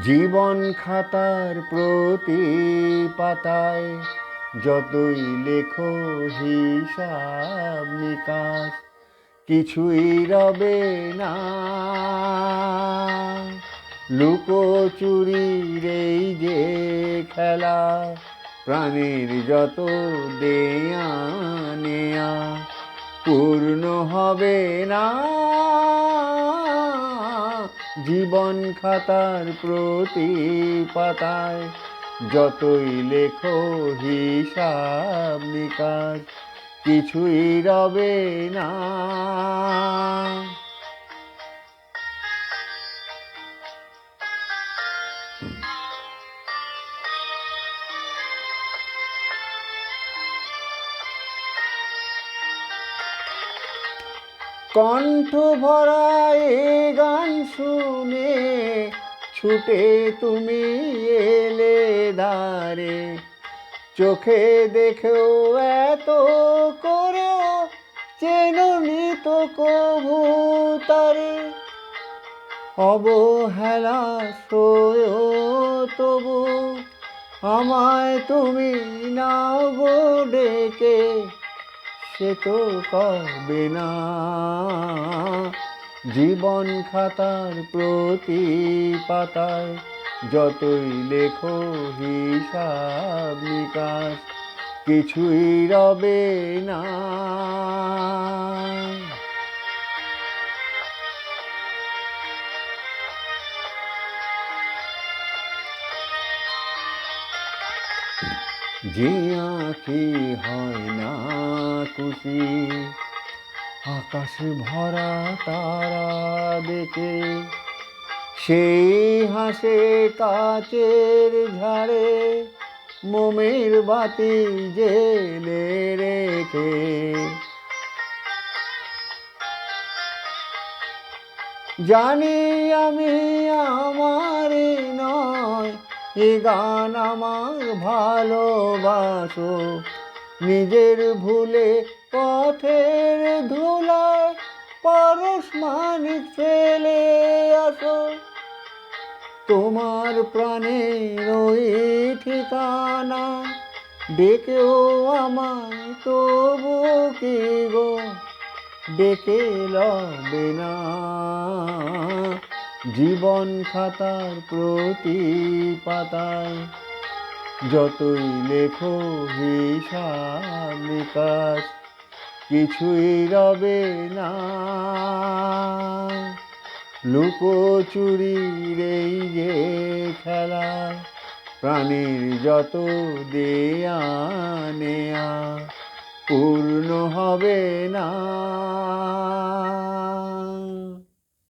জীবন খাতার প্রতি পাতায় যতই লেখো হিসাব নিকাশ কিছুই রবে না। লুকোচুরির এই যে খেলা, প্রাণের যত দেয়া নেয়া পূর্ণ হবে না। জীবন খাতার প্রতি পাতায় যতই লেখো হিসাব নিকাশ কিছুই রবে না। কণ্ঠ ভরা এ গান শুনে ছুটে তুমি এলে ধারে, চোখে দেখেও এত করেও চেননি তো কভু তারে। অবহেলা সয়েও তবু আমায় তুমি নাও গো ডেকে, সে তো কবে না। জীবন খাতার প্রতি পাতায় যতই লেখো হিসাব নিকাশ কিছুই রবে না। যে আঁখি হয় না খুশি আকাশ ভরা তারা দেখে, সেই হাসে কাচের ঝাড়ে মোমের বাতি জেলে রেখে। জানি আমি আমার নয় এ গান আমার ভালোবাসো, নিজের ভুলে পথের ধুলায় পরশমানিক ফেলে আসো। তোমার প্রাণের ওই ঠিকানা ডেকেও আমায় তবু কি গো ডেকে লবে না। জীবন খাতার প্রতি পাতায় যতই লেখো হিসাব নিকাশ কিছুই রবে না। লুকোচুরির এই যে খেলা, প্রাণীর যত দেয়া নেয়া পূর্ণ হবে না।